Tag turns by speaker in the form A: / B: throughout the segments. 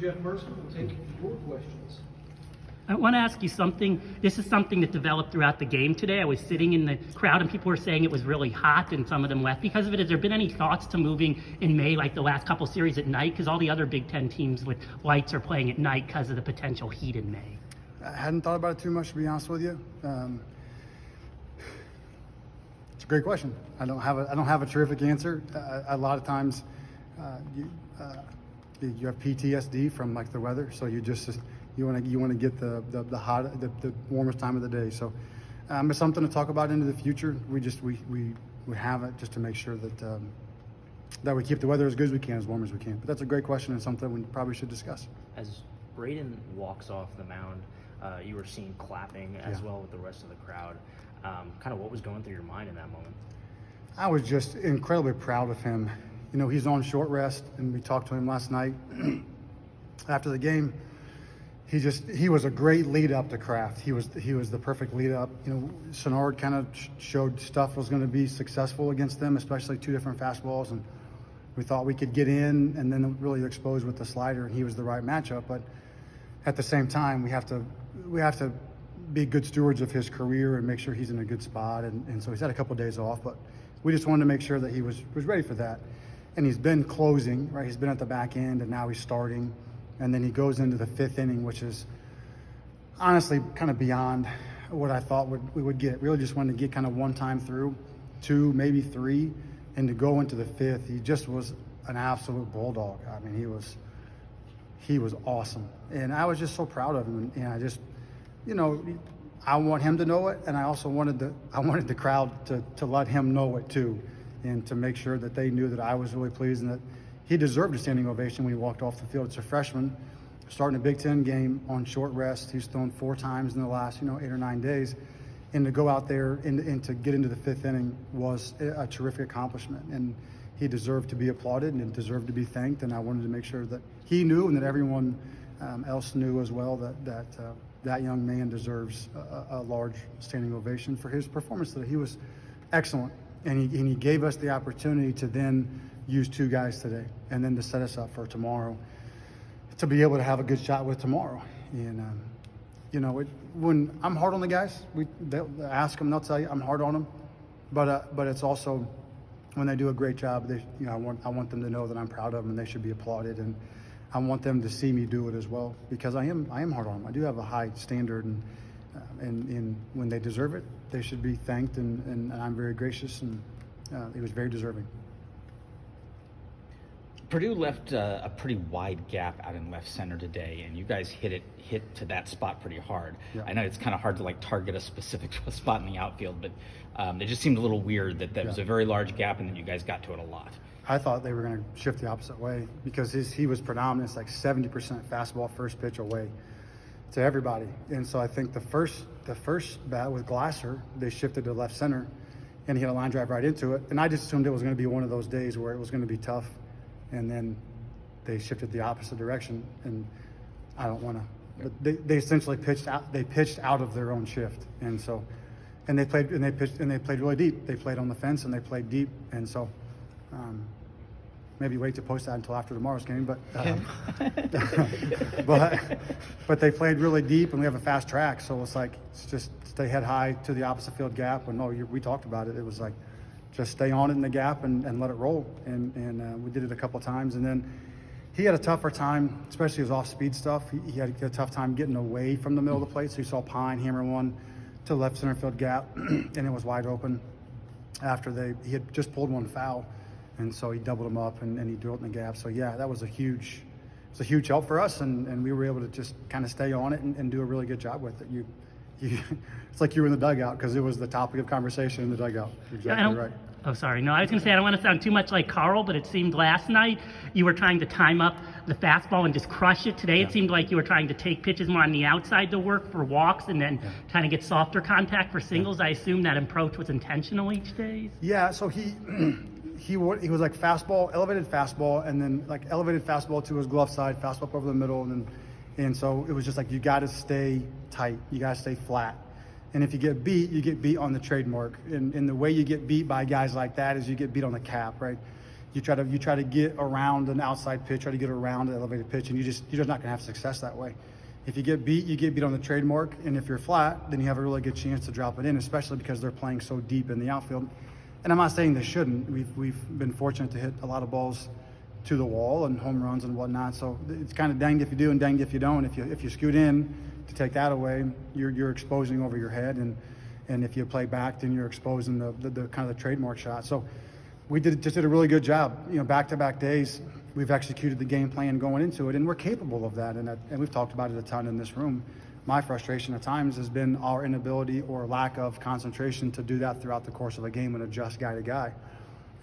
A: Jeff Mercer will take your questions.
B: I want to ask you something. This is something that developed throughout the game today. I was sitting in the crowd and people were saying it was really hot and some of them left because of it. Has there been any thoughts to moving in May, like the last couple series at night? Because all the other Big Ten teams with lights are playing at night because of the potential heat in May.
C: I hadn't thought about it too much, to be honest with you. It's a great question. I don't have a terrific answer. A lot of times, you have PTSD from like the weather, so you want to get the warmest time of the day. So it's something to talk about into the future. We have it just to make sure that we keep the weather as good as we can, as warm as we can. But that's a great question and something we probably should discuss.
D: As Braden walks off the mound, you were seen clapping as well with the rest of the crowd. Kind of what was going through your mind in that moment?
C: I was just incredibly proud of him. You know, he's on short rest, and we talked to him last night after the game. He was a great lead up to Kraft. He was the perfect lead up. You know, Sonard kind of showed stuff was going to be successful against them, especially two different fastballs, and we thought we could get in and then really expose with the slider, and he was the right matchup. But at the same time, we have to be good stewards of his career and make sure he's in a good spot. And so he's had a couple of days off, but we just wanted to make sure that he was ready for that. And he's been closing, right? He's been at the back end, and now he's starting. And then he goes into the fifth inning, which is honestly kind of beyond what I thought we would get. Really just wanted to get kind of one time through, two, maybe three, and to go into the fifth. He just was an absolute bulldog. I mean, he was awesome. And I was just so proud of him. And I just, you know, I want him to know it, and I also wanted the crowd to let him know it too, and to make sure that they knew that I was really pleased and that he deserved a standing ovation when he walked off the field. It's a freshman starting a Big Ten game on short rest. He's thrown 4 times in the last 8 or 9 days, and to go out there and to get into the fifth inning was a terrific accomplishment, and he deserved to be applauded and deserved to be thanked. And I wanted to make sure that he knew and that everyone else knew as well that young man deserves a large standing ovation for his performance today. He was excellent, and he gave us the opportunity to then use 2 guys today and then to set us up for tomorrow to be able to have a good shot with tomorrow. And you know, when I'm hard on the guys, they'll ask them, they'll tell you I'm hard on them, but it's also when they do a great job, I want them to know that I'm proud of them and they should be applauded, and I want them to see me do it as well, because I am hard on them. I do have a high standard, and when they deserve it, they should be thanked, and I'm very gracious, and he was very deserving.
E: Purdue left a pretty wide gap out in left center today, and you guys hit to that spot pretty hard. Yeah. I know it's kind of hard to target a specific spot in the outfield, but it just seemed a little weird that was a very large gap, and then you guys got to it a lot.
C: I thought they were going to shift the opposite way, because he was predominant. It's like 70% fastball first pitch away to everybody, and so I think the first bat with Glasser, they shifted to left center, and he had a line drive right into it, and I just assumed it was going to be one of those days where it was going to be tough. And then they shifted the opposite direction, and I don't want to. But they essentially pitched out. They pitched out of their own shift, and so, and they played really deep. They played on the fence and they played deep, and so maybe wait to post that until after tomorrow's game. But but they played really deep, and we have a fast track, so it's just stay head high to the opposite field gap. And we talked about it. It was like, just stay on it in the gap and let it roll. And we did it a couple of times. And then he had a tougher time, especially his off-speed stuff. He had a tough time getting away from the middle of the plate. So you saw Pine hammer one to left center field gap, and it was wide open after he had just pulled one foul. And so he doubled him up and he drilled it in the gap. So yeah, that was a huge help for us. And we were able to just kind of stay on it and do a really good job with it. It's like you were in the dugout, because it was the topic of conversation in the dugout. Exactly right.
B: Oh, sorry. No, I was going to say I don't want to sound too much like Carl, but it seemed last night you were trying to time up the fastball and just crush it. Today it seemed like you were trying to take pitches more on the outside to work for walks and then trying to get softer contact for singles. I assume that approach was intentional each day?
C: Yeah, so he was like fastball, elevated fastball, and then like elevated fastball to his glove side, fastball up over the middle, and so it was just like, you got to stay tight, you got to stay flat. And if you get beat on the trademark. And the way you get beat by guys like that is you get beat on the cap, right? You try to get around an outside pitch, try to get around an elevated pitch, and you're just not going to have success that way. If you get beat on the trademark, and if you're flat, then you have a really good chance to drop it in, especially because they're playing so deep in the outfield. And I'm not saying they shouldn't. We've been fortunate to hit a lot of balls to the wall and home runs and whatnot. So it's kind of danged if you do and danged if you don't. If you scoot in to take that away, you're exposing over your head, and if you play back, then you're exposing the kind of the trademark shot. So we just did a really good job. Back-to-back days, we've executed the game plan going into it, and we're capable of that. And we've talked about it a ton in this room. My frustration at times has been our inability or lack of concentration to do that throughout the course of a game and adjust guy to guy.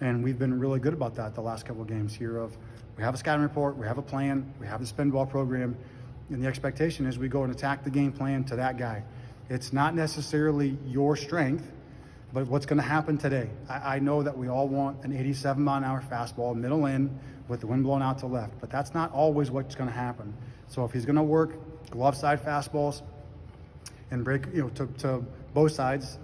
C: And we've been really good about that the last couple of games here. We have a scouting report, we have a plan, we have the spin ball program, and the expectation is we go and attack the game plan to that guy. It's not necessarily your strength, but what's going to happen today. I know that we all want an 87-mile-an-hour fastball, middle in, with the wind blowing out to left, but that's not always what's going to happen. So if he's going to work glove side fastballs and break, to both sides,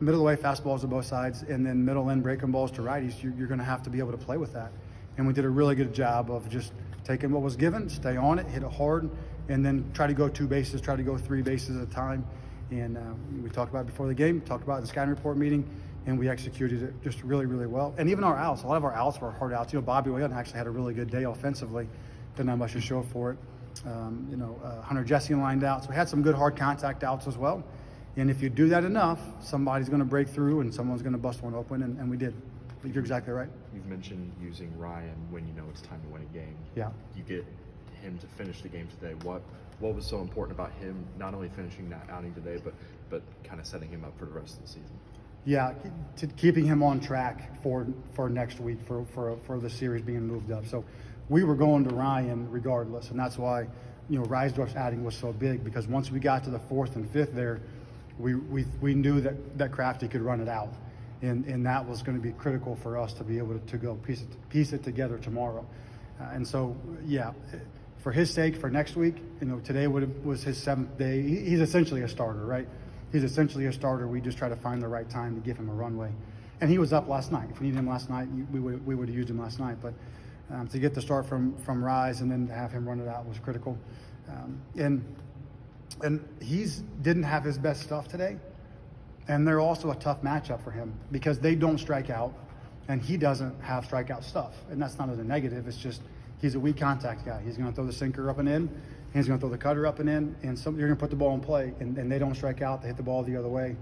C: middle away fastballs to both sides, and then middle in breaking balls to righties, you're going to have to be able to play with that. And we did a really good job of just taking what was given, stay on it, hit it hard, and then try to go 2 bases, try to go 3 bases at a time. And we talked about it before the game, talked about it in the scouting report meeting, and we executed it just really, really well. And even our outs, a lot of our outs were hard outs. Bobby Whalen actually had a really good day offensively. Didn't have much to show for it. Hunter Jesse lined out. So we had some good hard contact outs as well. And if you do that enough, somebody's going to break through and someone's going to bust one open, and we did. But you're exactly right.
F: You've mentioned using Ryan when you know it's time to win a game.
C: Yeah.
F: You get him to finish the game today. What was so important about him not only finishing that outing today, but kind of setting him up for the rest of the season?
C: Yeah, keeping him on track for next week for the series being moved up. So we were going to Ryan regardless, and that's why Reisdorf's outing was so big, because once we got to the 4th and 5th there, we knew that Crafty could run it out, and that was going to be critical for us to be able to go piece it together tomorrow. And so yeah, for his sake, for next week, today was his 7th day. He's essentially a starter, right? He's essentially a starter. We just try to find the right time to give him a runway. And he was up last night. If we needed him last night, we would have used him last night. But to get the start from Rise and then to have him run it out was critical. And he's didn't have his best stuff today. And they're also a tough matchup for him because they don't strike out, and he doesn't have strikeout stuff. And that's not a negative. It's just he's a weak contact guy. He's going to throw the sinker up and in. He's going to throw the cutter up and in, and you're going to put the ball in play, and they don't strike out. They hit the ball the other way.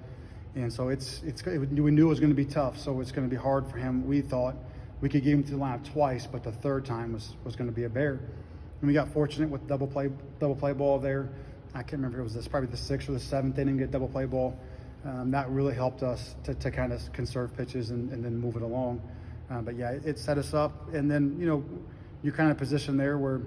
C: And so we knew it was going to be tough, so it's going to be hard for him. We thought we could get him to the lineup twice, but the third time was going to be a bear. And we got fortunate with double play ball there. I can't remember if it was probably the 6th or the 7th inning, get double play ball. That really helped us to kind of conserve pitches and then move it along. But yeah, it set us up, and then you're kind of positioned there where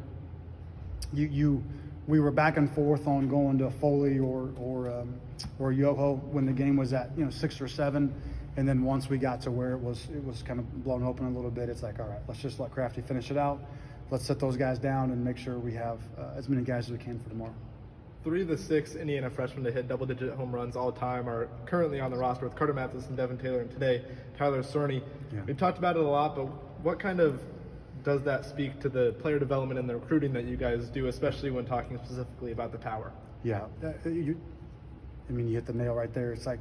C: we were back and forth on going to Foley or Yoho when the game was at 6 or 7, and then once we got to where it was kind of blown open a little bit, it's like, all right, let's just let Crafty finish it out. Let's set those guys down and make sure we have as many guys as we can for tomorrow.
G: 3 of the 6 Indiana freshmen to hit double-digit home runs all time are currently on the roster with Carter Mathis and Devin Taylor, and today Tyler Cerny.
C: Yeah.
G: We've talked about it a lot, but what kind of does that speak to the player development and the recruiting that you guys do, especially when talking specifically about the power?
C: Yeah, you hit the nail right there. It's like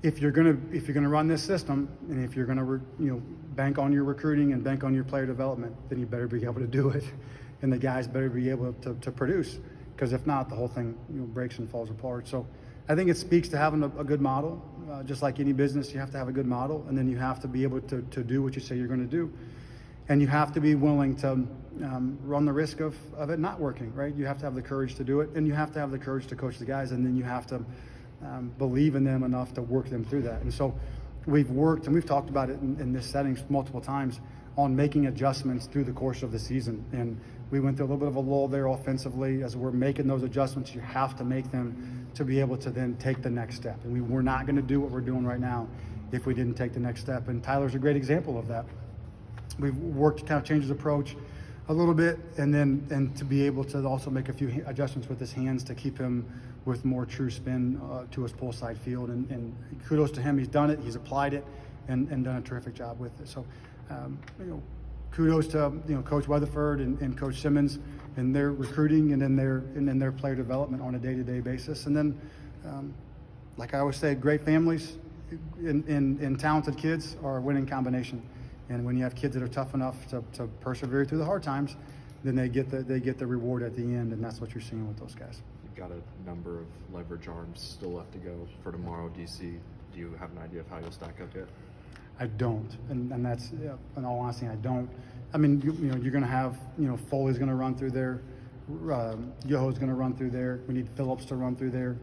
C: if you're gonna run this system, and if you're gonna bank on your recruiting and bank on your player development, then you better be able to do it, and the guys better be able to produce. Because if not, the whole thing breaks and falls apart. So I think it speaks to having a good model. Just like any business, you have to have a good model, and then you have to be able to do what you say you're going to do. And you have to be willing to run the risk of it not working, right? You have to have the courage to do it, and you have to have the courage to coach the guys, and then you have to believe in them enough to work them through that. And so we've worked, and we've talked about it in this setting multiple times, on making adjustments through the course of the season. And we went through a little bit of a lull there offensively. As we're making those adjustments, you have to make them to be able to then take the next step. And we were not going to do what we're doing right now if we didn't take the next step. And Tyler's a great example of that. We've worked to kind of change his approach a little bit, and to be able to also make a few adjustments with his hands to keep him with more true spin to his pull side field. And kudos to him. He's done it. He's applied it and done a terrific job with it. So kudos to Coach Weatherford and Coach Simmons and their recruiting and then their player development on a day-to-day basis. And then, like I always say, great families and talented kids are a winning combination. And when you have kids that are tough enough to persevere through the hard times, then they get the reward at the end, and that's what you're seeing with those guys.
F: You've got a number of leverage arms still left to go for tomorrow. Do you have an idea of how you'll stack up yet?
C: I don't, and that's in all honesty, I don't. I mean, you're going to have Foley's going to run through there, Yoho's going to run through there. We need Phillips to run through there.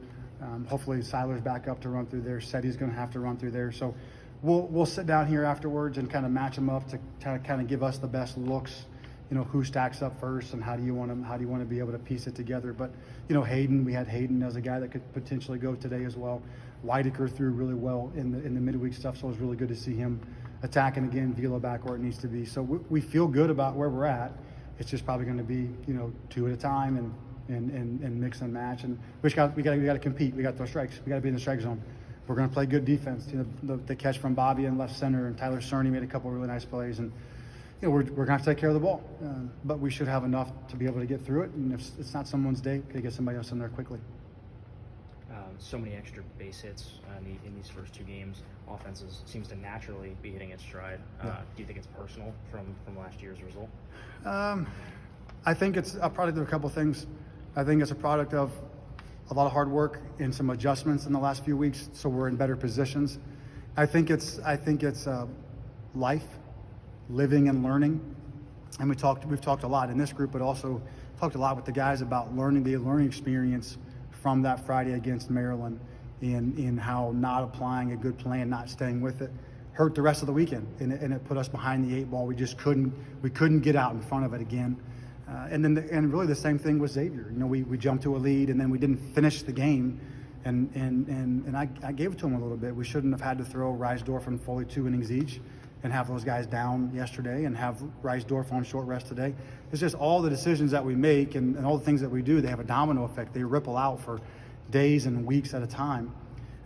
C: Hopefully, Seiler's back up to run through there. Setty's going to have to run through there. So we'll sit down here afterwards and kind of match them up to kind of give us the best looks. Who stacks up first and how do you want to be able to piece it together. But Hayden, we had Hayden as a guy that could potentially go today as well. Whitaker threw really well in the midweek stuff, so it was really good to see him attacking again, Vila back where it needs to be. So we feel good about where we're at. It's just probably going to be two at a time and mix and match. And we got to compete. We got those strikes. We got to be in the strike zone. We're going to play good defense. The catch from Bobby in left center and Tyler Cerny made a couple of really nice plays. And we're going to have to take care of the ball, but we should have enough to be able to get through it. And if it's not someone's day, we can get somebody else in there quickly.
D: So many extra base hits in these first two games. Offenses seems to naturally be hitting its stride. Do you think it's personal from last year's result?
C: I think it's a product of a couple things. I think it's a product of a lot of hard work and some adjustments in the last few weeks, so we're in better positions. I think it's life, living and learning, and we've talked a lot in this group, but also talked a lot with the guys about the learning experience from that Friday against Maryland, in how not applying a good plan, not staying with it, hurt the rest of the weekend, and it put us behind the eight ball. We just couldn't get out in front of it again. And really the same thing with Xavier. We jumped to a lead and then we didn't finish the game, and I gave it to him a little bit. We shouldn't have had to throw Reisdorf and Foley 2 innings each and have those guys down yesterday and have Reisdorf on short rest today. It's just all the decisions that we make and all the things that we do, they have a domino effect. They ripple out for days and weeks at a time.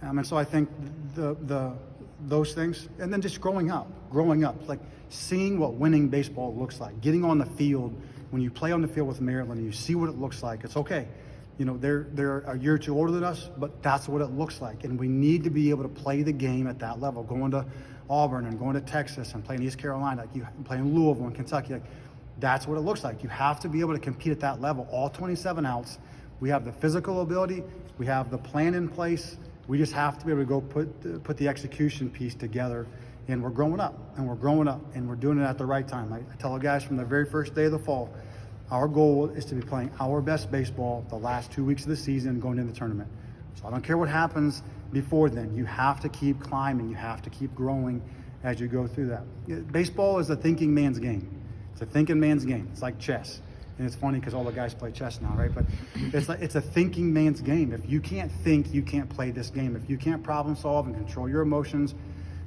C: And so I think those things, and then just growing up, like seeing what winning baseball looks like, getting on the field. When you play on the field with Maryland and you see what it looks like, it's okay. They're a year or two older than us, but that's what it looks like. And we need to be able to play the game at that level, going to Auburn and going to Texas and playing East Carolina, playing Louisville and Kentucky. That's what it looks like. You have to be able to compete at that level. All 27 outs. We have the physical ability. We have the plan in place. We just have to be able to go put the execution piece together. And we're growing up, and we're doing it at the right time. I tell the guys from the very first day of the fall, our goal is to be playing our best baseball the last 2 weeks of the season going into the tournament. So I don't care what happens before then. You have to keep climbing. You have to keep growing as you go through that. Baseball is a thinking man's game. It's a thinking man's game. It's like chess. And it's funny because all the guys play chess now, right? But it's a thinking man's game. If you can't think, you can't play this game. If you can't problem solve and control your emotions,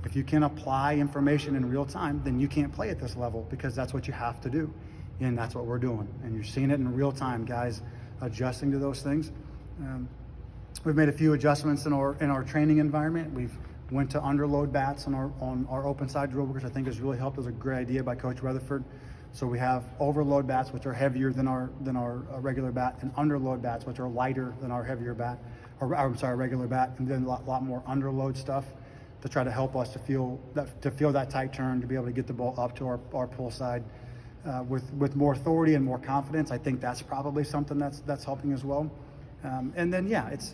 C: if you can apply information in real time, then you can't play at this level because that's what you have to do. And that's what we're doing. And you're seeing it in real time, guys adjusting to those things. We've made a few adjustments in our training environment. We've went to underload bats on our open side drill, which I think has really helped. It was a great idea by Coach Rutherford. So we have overload bats, which are heavier than our regular bat, and underload bats, which are lighter than our heavier bat, regular bat, and then a lot more underload stuff to try to help us to feel that tight turn, to be able to get the ball up to our pull side with more authority and more confidence. I think that's probably something that's helping as well. And then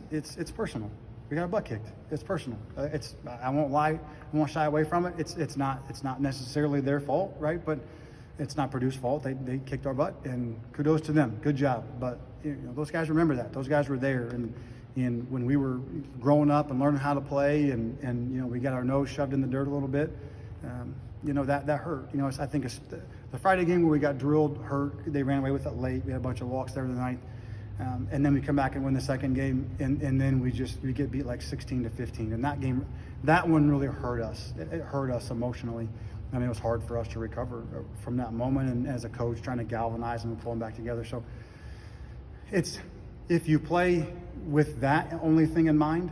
C: it's personal. We got our butt kicked. It's personal. I won't lie. I won't shy away from it. It's not necessarily their fault, right? But it's not Purdue's fault. They kicked our butt, and kudos to them. Good job. But those guys remember that. Those guys were there, and when we were growing up and learning how to play, and we got our nose shoved in the dirt a little bit, that hurt. I think it's the Friday game where we got drilled hurt. They ran away with it late. We had a bunch of walks there tonight. And then we come back and win the second game, and then we get beat like 16-15. And that one really hurt us. It hurt us emotionally. I mean, it was hard for us to recover from that moment, and as a coach trying to galvanize them and pull them back together. So if you play with that only thing in mind,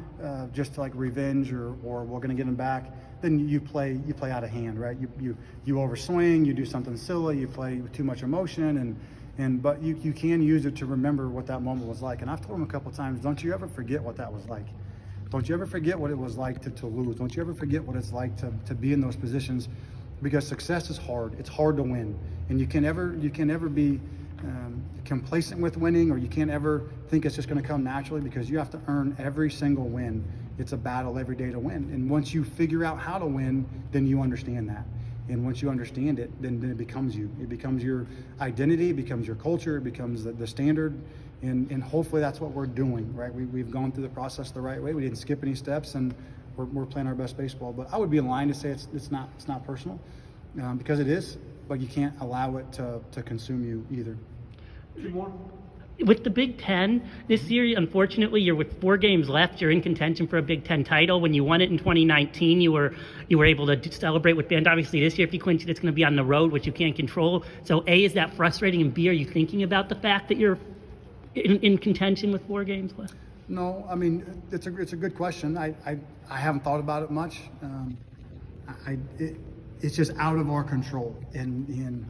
C: just like revenge or we're going to get them back, then you play out of hand, right? You overswing, you do something silly, you play with too much emotion, but you can use it to remember what that moment was like. And I've told him a couple times, don't you ever forget what that was like. Don't you ever forget what it was like to lose. Don't you ever forget what it's like to be in those positions, because success is hard. It's hard to win, and you can never be complacent with winning, or you can't ever think it's just going to come naturally, because you have to earn every single win. It's a battle every day to win. And once you figure out how to win, then you understand that. And once you understand it, then it becomes you. It becomes your identity, it becomes your culture, it becomes the standard. And hopefully that's what we're doing, right? We've gone through the process the right way. We didn't skip any steps, and we're playing our best baseball. But I would be lying to say it's not personal, because it is. But you can't allow it to consume you either.
A: Two more.
B: With the Big Ten this year, unfortunately, you're with 4 games left. You're in contention for a Big Ten title. When you won it in 2019, you were able to celebrate with fans. Obviously, this year, if you clinch it, it's going to be on the road, which you can't control. So, A, is that frustrating? And B, are you thinking about the fact that you're in contention with 4 games left?
C: No, I mean, it's a good question. I haven't thought about it much. It's just out of our control. And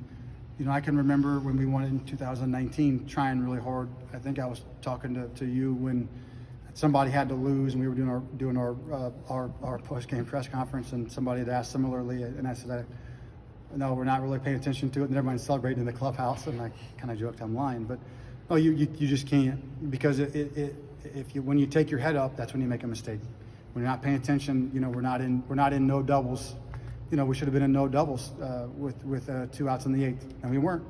C: you know, I can remember when we won it in 2019, trying really hard. I think I was talking to you when somebody had to lose, and we were doing our post-game press conference, and somebody had asked similarly, and I said, no, we're not really paying attention to it, and everyone's celebrating in the clubhouse, and I kind of joked I'm lying, but no, you just can't, because when you take your head up, that's when you make a mistake. When you're not paying attention, you know, we're not in no doubles. You know, we should have been in no doubles with 2 outs in the 8th, and we weren't,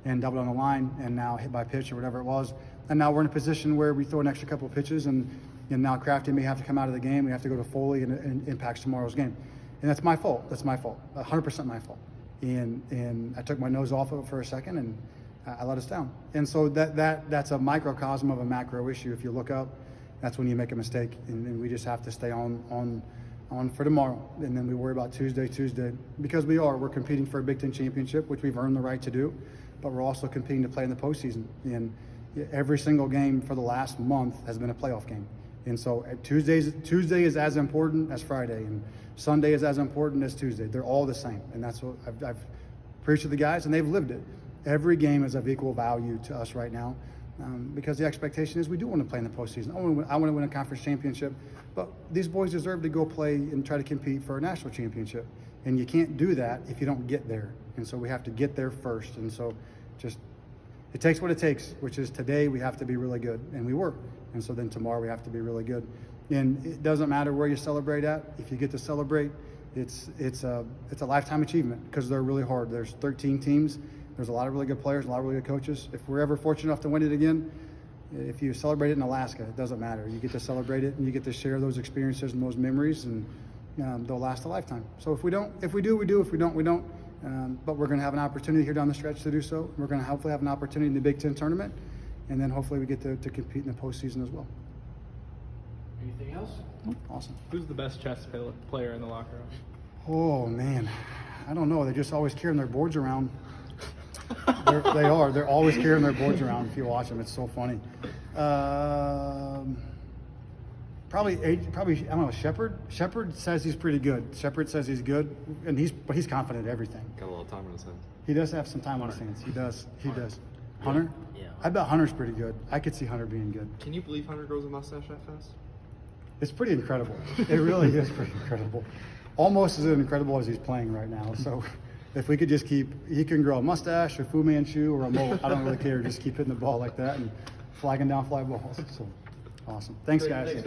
C: and doubled on the line, and now hit by pitch or whatever it was, and now we're in a position where we throw an extra couple of pitches, and now Crafty may have to come out of the game. We have to go to Foley, and it impacts tomorrow's game, and that's my fault. That's my fault, 100% my fault, and I took my nose off of it for a second, and I let us down, and so that's a microcosm of a macro issue. If you look up, that's when you make a mistake, and we just have to stay on for tomorrow, and then we worry about Tuesday, because we're competing for a Big Ten championship, which we've earned the right to do, but we're also competing to play in the postseason, and every single game for the last month has been a playoff game, and so Tuesday is as important as Friday, and Sunday is as important as Tuesday. They're all the same, and that's what I've preached to the guys, and they've lived it. Every game is of equal value to us right now. Because the expectation is we do want to play in the postseason. I want to win a conference championship, but these boys deserve to go play and try to compete for a national championship. And you can't do that if you don't get there. And so we have to get there first. And so it takes what it takes, which is today we have to be really good, and we were. And so then tomorrow we have to be really good. And it doesn't matter where you celebrate at. If you get to celebrate, it's a lifetime achievement, because they're really hard. There's 13 teams. There's a lot of really good players, a lot of really good coaches. If we're ever fortunate enough to win it again, if you celebrate it in Alaska, it doesn't matter. You get to celebrate it, and you get to share those experiences and those memories, and they'll last a lifetime. So if we do, we do. If we don't, we don't. But we're going to have an opportunity here down the stretch to do so. We're going to hopefully have an opportunity in the Big Ten tournament, and then hopefully we get to compete in the postseason as well.
A: Anything else?
C: Awesome.
G: Who's the best chess player in the locker room?
C: Oh, man. I don't know. They just always carrying their boards around. They're always carrying their boards around. If you watch them, it's so funny. Probably I don't know. Shepard says he's pretty good. Shepard says he's good, and he's confident in everything.
F: Got a little time on his hands.
C: He does have some time on his hands. He does. Hunter?
D: Yeah.
C: I bet Hunter's pretty good. I could see Hunter being good.
F: Can you believe Hunter grows a mustache that fast?
C: It's pretty incredible. It really is pretty incredible. Almost as incredible as he's playing right now. So if we could just he can grow a mustache, a Fu Manchu, or a mullet. I don't really care. Just keep hitting the ball like that and flagging down fly balls. So awesome. Thanks, guys.